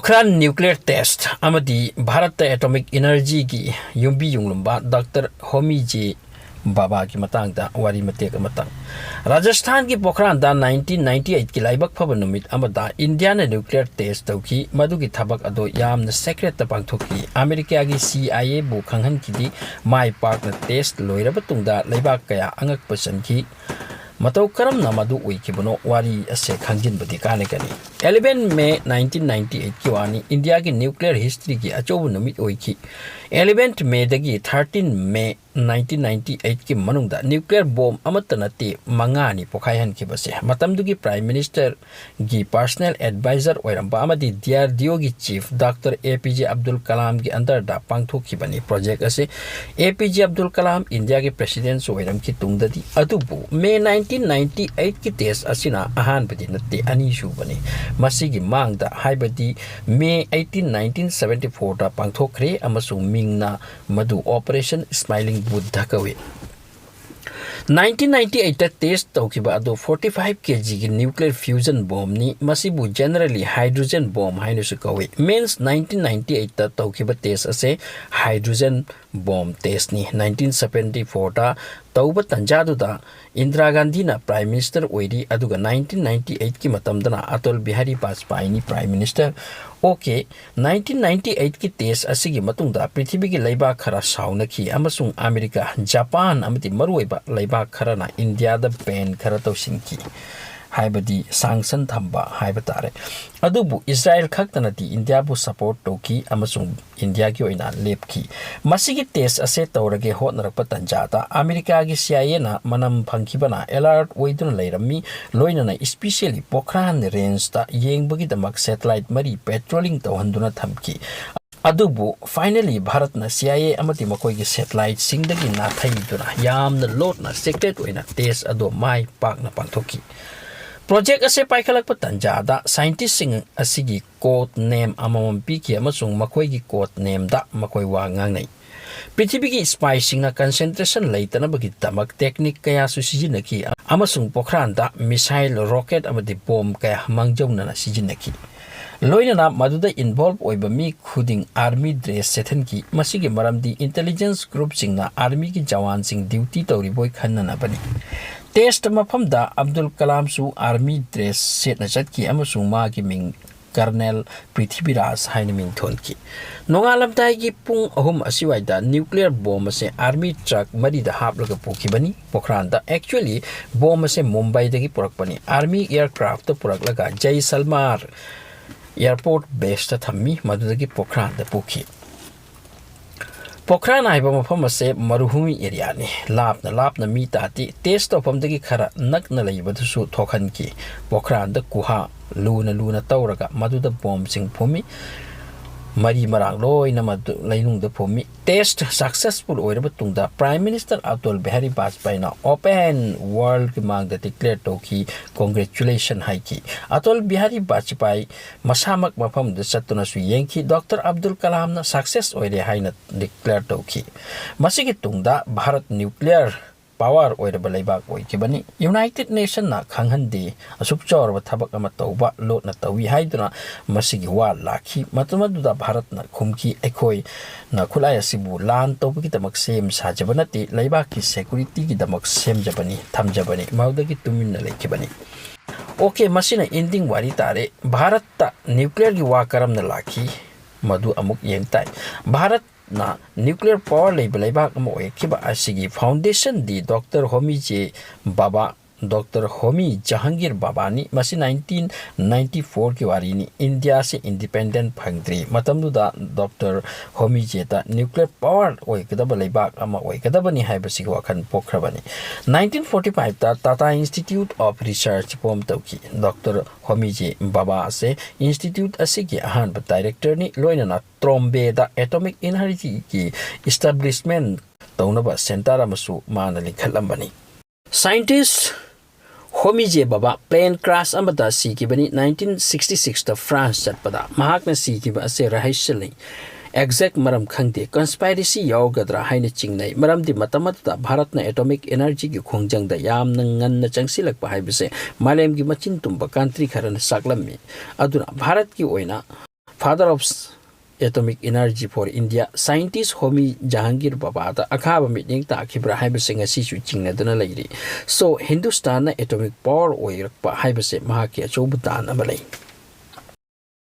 Pokhran Nuclear Test amadi Bharat Atomic Energy ki yumbi yunglumba Dr. Homi J Bhava ki matang da wari matek matang Rajasthan ki Pokhran da 1998 ki laibak phaba numit amada India na nuclear test tauki madu ki thabak ado yamna secret ta pangthoki America gi CIA bu khanghan ki di mai park na test loiraba tungda laibak kaya angak pasan ki Matau karam na madu uikibuno wari ase khangjin badi kane kani 11 May 1998 ki wani India ki nuclear history ki achobu numit uiki 11 May dagi 13 May 1998 ki manungda nuclear bomb amatanati mangani pokhaihan ki base matamdugi prime minister gi personal advisor oiramba amadi DRDO gi chief Dr. APJ Abdul Kalam gi under da pangthoki bani project ase APJ Abdul Kalam India ki president oiram ki tungdadi adubu May 1998 ki test asina ahan badi natte ani shu bani masigi mangda haibadi May 18 1974 da pangthokre amasung mingna madu operation smiling Buddha kawe 1998 ta test taukiba ado 45 kg ki nuclear fusion bomb ni masibu generally hydrogen bomb hainu su kawe means 1998 ta taukiba test ase hydrogen bomb test ni 1974 ta tauba tanjadu da Indira Gandhi na prime minister oiri aduga 1998 ki matamdana Atal Bihari Vajpayee ni prime minister okay 1998 ki test asigi matungda prithvi ki laiba khara sauna ki amasung America Japan amati maruiba laiba khara na India da ban khara tawsinki haibadi sanction thamba haibatare adubu Israel khaktanati India bu support toki amasung India ki oina lepki masigi test ase tawrage hotnarakpa tanjata America gi CIA na manam phangkibana alert oidun leirami loina na especially Pokhran range ta yengbagi damak satellite mari patrolling tawhanduna thamki adubu finally Bharat na CIA amati makoi gi satellite singdagi na thaiduna yamna lot na secret oina test ado mai pak na pangthoki Project ase paikalak patanjada scientist sing asigi code name amamam piki amasung makoi gi code name da makoi wa ngangnai Prithvi gi spy sing na concentration leitana bagi tamak technique kaya susijinaki amasung Pokhran da missile rocket amadi bomb kaya mangjawna na sijinaki loina na maduda involve oiba mi khuding army dress sethan ki masigi maramdi intelligence group sing na army ki jawan sing duty tori boy khanna na bani Test mafamda Abdul Kalam su army dress set na chatki amasung ma ki ming Colonel Prithviraj haina ming thonki nongalam tai ki pung ahum asiwai da nuclear bomb se army truck mari da haplaga pokibani Pokhran da actually bomb se Mumbai da ki purakpani army aircraft to puraklaga Jaisalmer airport base ta thammi maduda ki Pokhran da pokhi Pokhran aiba mafam ase maruhumi area ni lapna mi tati test of dagi khara nakna leibadu su thokhan ki Pokhran da kuha luna tawraga maduda bomb sing phumi mari marang loina madu lainung da phumi test successful oiraba tungda prime minister Atal Bihari Vajpayee na open world ki mang da declare toki congratulation haiki Atal Bihari Vajpayee masamak mafam da satuna su yenki Dr. Abdul Kalam na success oire haina declare toki masigi tungda Bharat nuclear power oiraba laibak oikibani United Nation na khanghandi asuk chawrba thabak ama tawba lot na tawi haiduna masigi wa lakhi matumaduda Bharat na khumki ekhoi na khulaya sibu lan tawbi tamak sem sajabanati laibak ki security ki damak sem jabani thamjabani maudagi tumin na lekibani okay masina ending wari tare Bharat ta nuclear gi wa karam na lakhi madu amuk yengtai Bharat na nuclear power leibak mo ekiba asigi foundation di Dr. Homi J Bhava Dr. Homi Jahangir Bhava ni masi 1994 ki wari ni India se independent phangdri matamduda Dr. Homi J ta nuclear power oikadaba leibak ama oikadaba ni haibasi wakhan pokhrabani 1945 ta Tata Institute of Research pom tauki Dr. Homi J Bhava se institute asigi ahan ba director ni loina na Trombe da atomic energy ki establishment taunaba center amasu mana likhalambani scientist Homi J Bhava plane crash amada sikibani 1966 ta France chatpada mahakna sikiba ase rahaisya exact maram khangde conspiracy yaogadra haina chingnai maramdi matamata Bharatna atomic energy ki khongjang da yamna nganna changsilak pa haibase malem gi machin tumba country kharana saklammi aduna Bharat ki oina father of atomic energy for India scientist Homi J Bhava da akhaba meeting ta khibra haibase ngasi chu chingnaduna leiri so Hindustan na atomic power oirakpa haibase mahaki achobdan amalai